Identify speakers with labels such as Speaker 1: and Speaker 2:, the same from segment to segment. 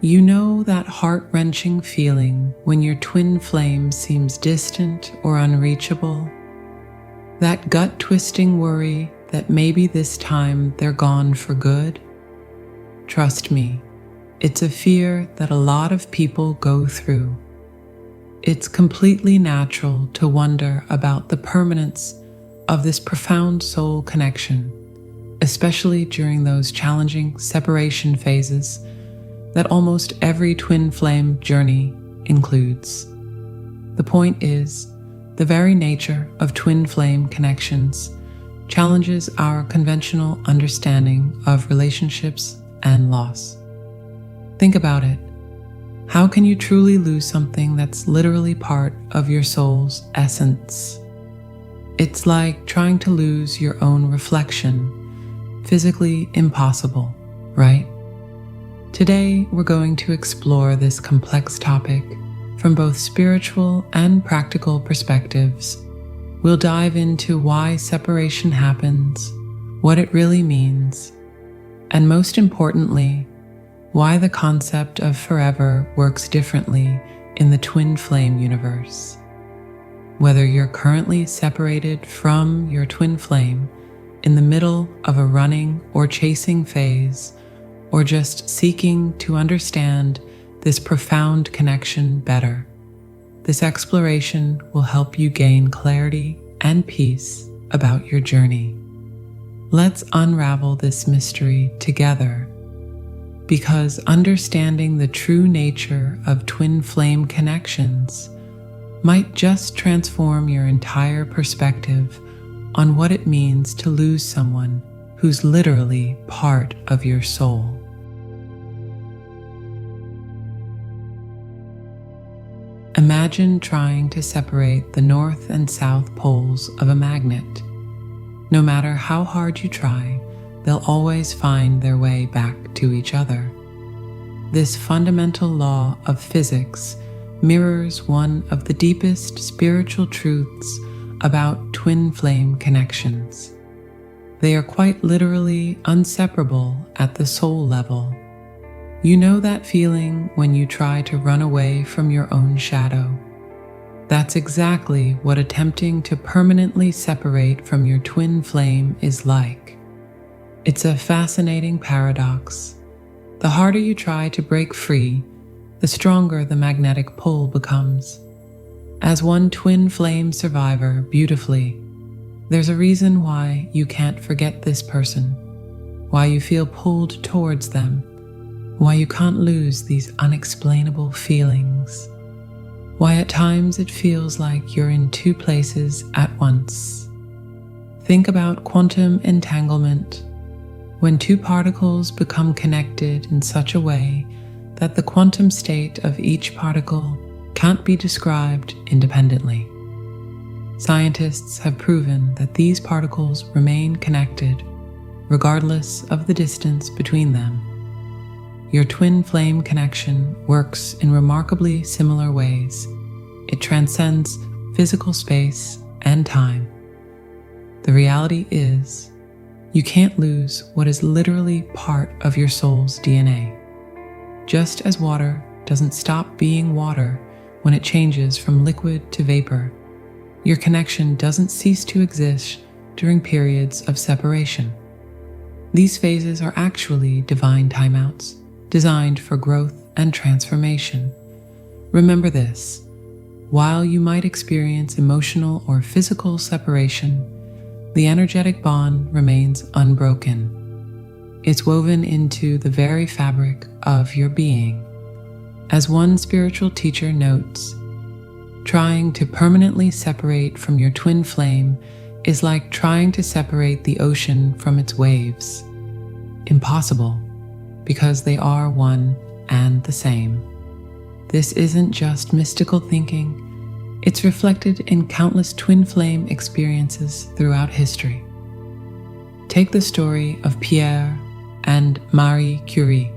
Speaker 1: You know that heart-wrenching feeling when your twin flame seems distant or unreachable? That gut-twisting worry that maybe this time they're gone for good? Trust me, it's a fear that a lot of people go through. It's completely natural to wonder about the permanence of this profound soul connection, especially during those challenging separation phases that almost every twin flame journey includes. The point is, the very nature of twin flame connections challenges our conventional understanding of relationships and loss. Think about it. How can you truly lose something that's literally part of your soul's essence? It's like trying to lose your own reflection. Physically impossible, right? Today, we're going to explore this complex topic from both spiritual and practical perspectives. We'll dive into why separation happens, what it really means, and most importantly, why the concept of forever works differently in the twin flame universe. Whether you're currently separated from your twin flame, in the middle of a running or chasing phase, or just seeking to understand this profound connection better, this exploration will help you gain clarity and peace about your journey. Let's unravel this mystery together, because understanding the true nature of twin flame connections might just transform your entire perspective on what it means to lose someone who's literally part of your soul. Imagine trying to separate the north and south poles of a magnet. No matter how hard you try, they'll always find their way back to each other. This fundamental law of physics mirrors one of the deepest spiritual truths about twin flame connections. They are quite literally inseparable at the soul level. You know that feeling when you try to run away from your own shadow? That's exactly what attempting to permanently separate from your twin flame is like. It's a fascinating paradox. The harder you try to break free, the stronger the magnetic pull becomes. As one twin flame survivor beautifully, there's a reason why you can't forget this person, why you feel pulled towards them, why you can't lose these unexplainable feelings, why at times it feels like you're in two places at once. Think about quantum entanglement. When two particles become connected in such a way that the quantum state of each particle can't be described independently. Scientists have proven that these particles remain connected regardless of the distance between them. Your twin flame connection works in remarkably similar ways. It transcends physical space and time. The reality is, you can't lose what is literally part of your soul's DNA. Just as water doesn't stop being water when it changes from liquid to vapor, your connection doesn't cease to exist during periods of separation. These phases are actually divine timeouts, designed for growth and transformation. Remember this: while you might experience emotional or physical separation, the energetic bond remains unbroken. It's woven into the very fabric of your being. As one spiritual teacher notes, trying to permanently separate from your twin flame is like trying to separate the ocean from its waves. Impossible, because they are one and the same. This isn't just mystical thinking. It's reflected in countless twin flame experiences throughout history. Take the story of Pierre and Marie Curie,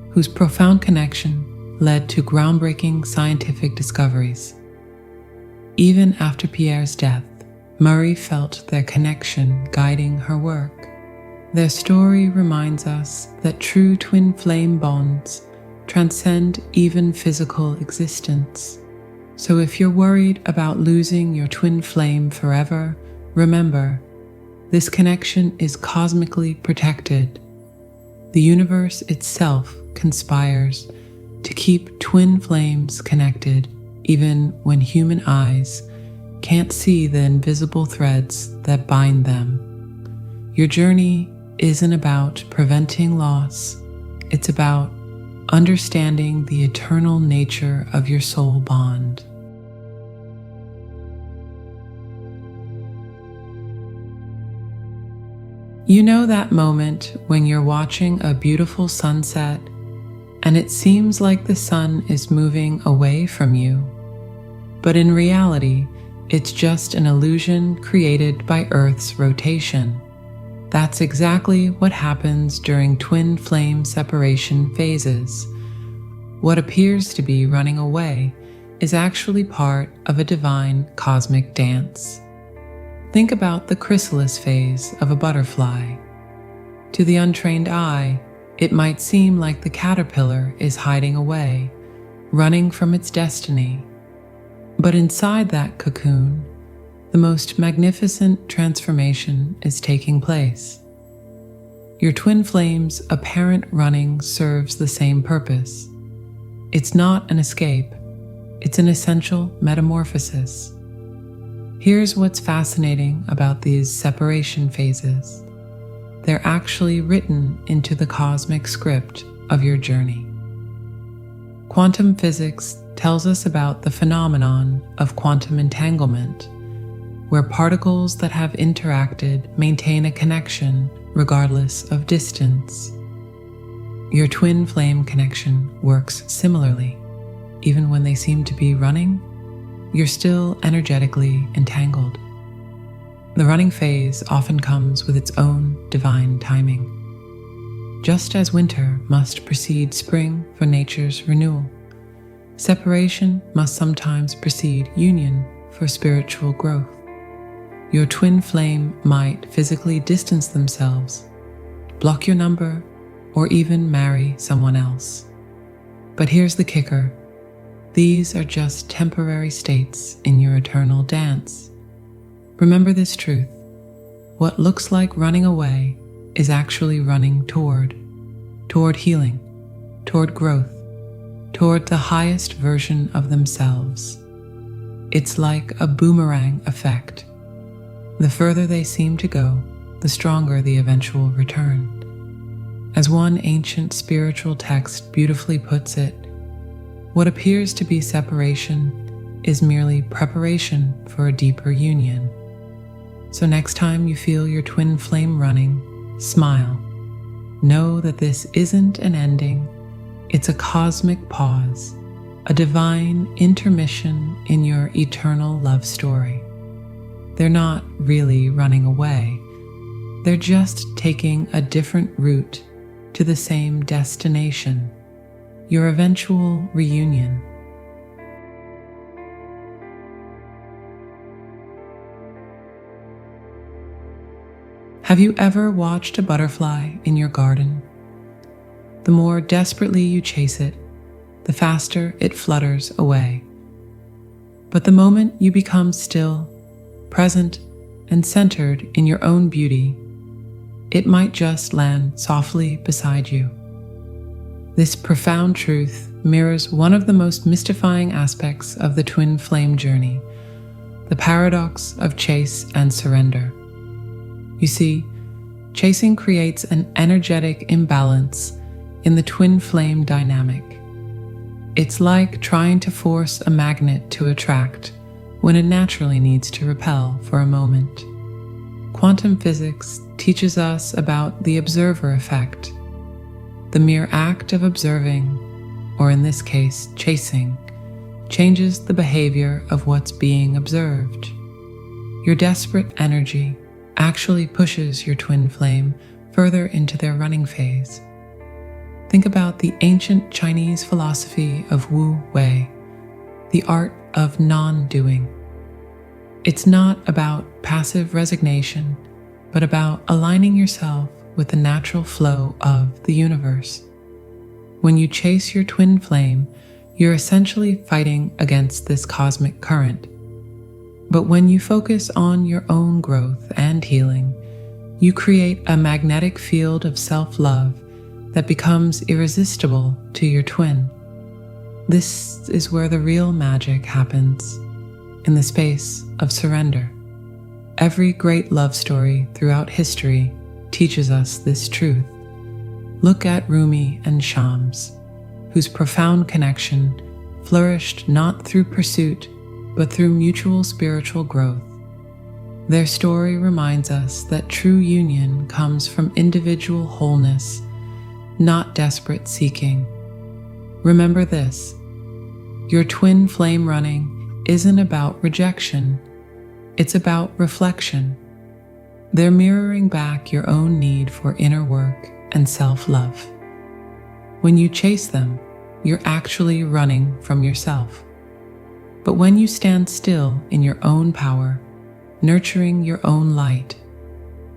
Speaker 1: whose profound connection led to groundbreaking scientific discoveries. Even after Pierre's death, Marie felt their connection guiding her work. Their story reminds us that true twin flame bonds transcend even physical existence. So if you're worried about losing your twin flame forever, remember, this connection is cosmically protected. The universe itself conspires to keep twin flames connected even when human eyes can't see the invisible threads that bind them. Your journey isn't about preventing loss, it's about understanding the eternal nature of your soul bond. You know that moment when you're watching a beautiful sunset and it seems like the sun is moving away from you, but in reality, it's just an illusion created by Earth's rotation. That's exactly what happens during twin flame separation phases. What appears to be running away is actually part of a divine cosmic dance. Think about the chrysalis phase of a butterfly. To the untrained eye, it might seem like the caterpillar is hiding away, running from its destiny. But inside that cocoon, the most magnificent transformation is taking place. Your twin flame's apparent running serves the same purpose. It's not an escape, it's an essential metamorphosis. Here's what's fascinating about these separation phases. They're actually written into the cosmic script of your journey. Quantum physics tells us about the phenomenon of quantum entanglement, where particles that have interacted maintain a connection regardless of distance. Your twin flame connection works similarly. Even when they seem to be running, you're still energetically entangled. The running phase often comes with its own divine timing. Just as winter must precede spring for nature's renewal, separation must sometimes precede union for spiritual growth. Your twin flame might physically distance themselves, block your number, or even marry someone else. But here's the kicker. These are just temporary states in your eternal dance. Remember this truth. What looks like running away is actually running toward healing, toward growth, toward the highest version of themselves. It's like a boomerang effect. The further they seem to go, the stronger the eventual return. As one ancient spiritual text beautifully puts it, what appears to be separation is merely preparation for a deeper union. So next time you feel your twin flame running, smile. Know that this isn't an ending, it's a cosmic pause, a divine intermission in your eternal love story. They're not really running away, they're just taking a different route to the same destination, your eventual reunion. Have you ever watched a butterfly in your garden? The more desperately you chase it, the faster it flutters away. But the moment you become still, present, and centered in your own beauty, it might just land softly beside you. This profound truth mirrors one of the most mystifying aspects of the twin flame journey, the paradox of chase and surrender. You see, chasing creates an energetic imbalance in the twin flame dynamic. It's like trying to force a magnet to attract when it naturally needs to repel for a moment. Quantum physics teaches us about the observer effect. The mere act of observing, or in this case, chasing, changes the behavior of what's being observed. Your desperate energy actually pushes your twin flame further into their running phase. Think about the ancient Chinese philosophy of Wu Wei, the art of non-doing. It's not about passive resignation, but about aligning yourself with the natural flow of the universe. When you chase your twin flame, you're essentially fighting against this cosmic current. But when you focus on your own growth and healing, you create a magnetic field of self-love that becomes irresistible to your twin. This is where the real magic happens, in the space of surrender. Every great love story throughout history teaches us this truth. Look at Rumi and Shams, whose profound connection flourished not through pursuit, but through mutual spiritual growth. Their story reminds us that true union comes from individual wholeness, not desperate seeking. Remember this: your twin flame running isn't about rejection, it's about reflection. They're mirroring back your own need for inner work and self-love. When you chase them, you're actually running from yourself. But when you stand still in your own power, nurturing your own light,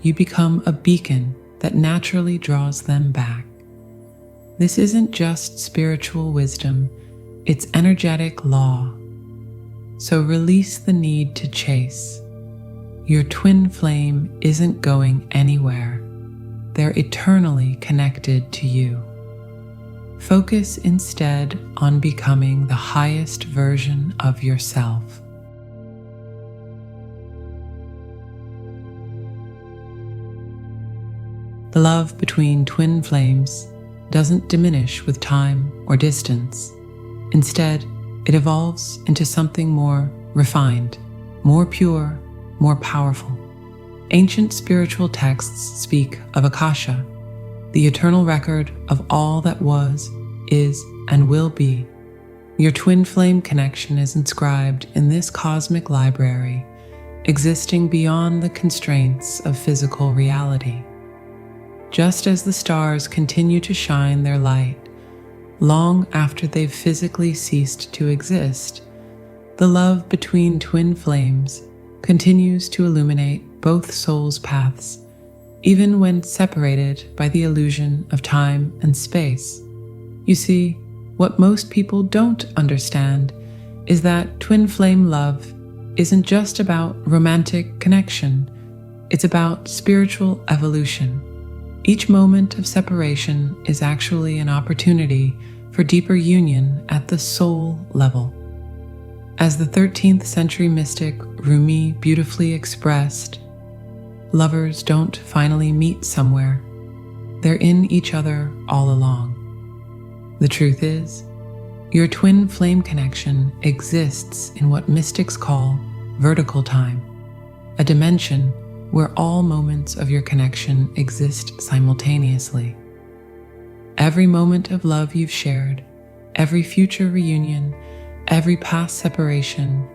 Speaker 1: you become a beacon that naturally draws them back. This isn't just spiritual wisdom, it's energetic law. So release the need to chase. Your twin flame isn't going anywhere. They're eternally connected to you. Focus instead on becoming the highest version of yourself. The love between twin flames doesn't diminish with time or distance. Instead, it evolves into something more refined, more pure, more powerful. Ancient spiritual texts speak of Akasha, the eternal record of all that was, is, and will be. Your twin flame connection is inscribed in this cosmic library, existing beyond the constraints of physical reality. Just as the stars continue to shine their light long after they've physically ceased to exist, the love between twin flames continues to illuminate both souls' paths, even when separated by the illusion of time and space. You see, what most people don't understand is that twin flame love isn't just about romantic connection, it's about spiritual evolution. Each moment of separation is actually an opportunity for deeper union at the soul level. As the 13th century mystic Rumi beautifully expressed, lovers don't finally meet somewhere, they're in each other all along. The truth is, your twin flame connection exists in what mystics call vertical time, a dimension where all moments of your connection exist simultaneously. Every moment of love you've shared, every future reunion, every past separation,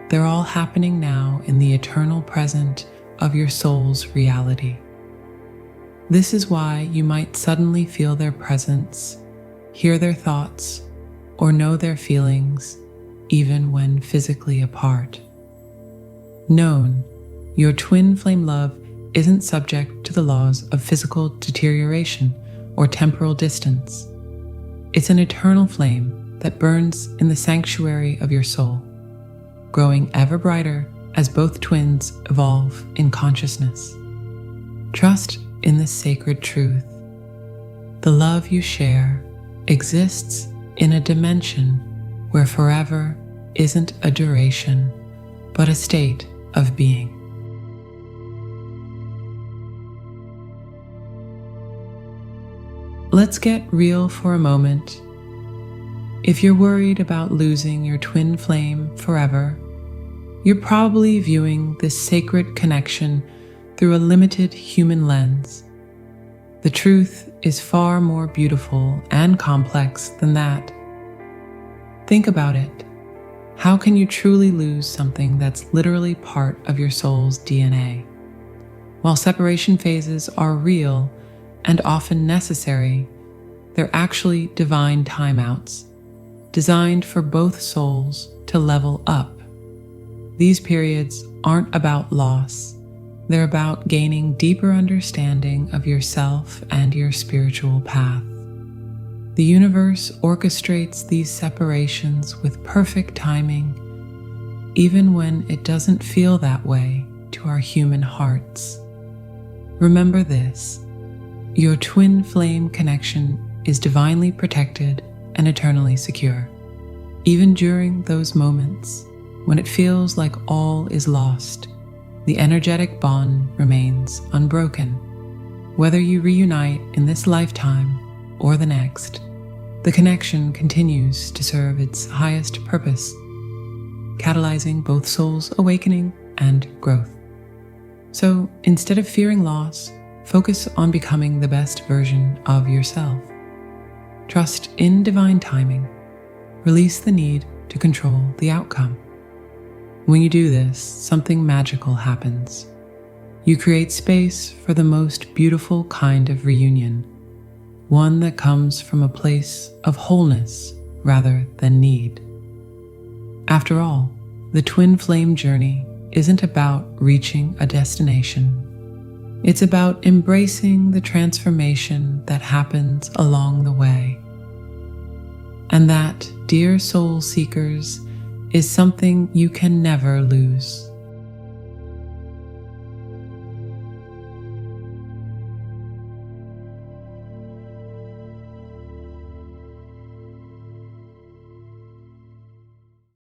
Speaker 1: they're all happening now in the eternal present of your soul's reality. This is why you might suddenly feel their presence, hear their thoughts, or know their feelings, even when physically apart. Known, your twin flame love isn't subject to the laws of physical deterioration or temporal distance. It's an eternal flame that burns in the sanctuary of your soul, growing ever brighter as both twins evolve in consciousness. Trust in this sacred truth. The love you share exists in a dimension where forever isn't a duration, but a state of being. Let's get real for a moment. If you're worried about losing your twin flame forever, you're probably viewing this sacred connection through a limited human lens. The truth is far more beautiful and complex than that. Think about it. How can you truly lose something that's literally part of your soul's DNA? While separation phases are real and often necessary, they're actually divine timeouts, designed for both souls to level up. These periods aren't about loss, they're about gaining deeper understanding of yourself and your spiritual path. The universe orchestrates these separations with perfect timing, even when it doesn't feel that way to our human hearts. Remember this: your twin flame connection is divinely protected and eternally secure. Even during those moments when it feels like all is lost, the energetic bond remains unbroken. Whether you reunite in this lifetime or the next, the connection continues to serve its highest purpose, catalyzing both souls' awakening and growth. So instead of fearing loss, focus on becoming the best version of yourself. Trust in divine timing. Release the need to control the outcome. When you do this, something magical happens. You create space for the most beautiful kind of reunion, one that comes from a place of wholeness rather than need. After all, the twin flame journey isn't about reaching a destination. It's about embracing the transformation that happens along the way. And that, dear soul seekers, is something you can never lose.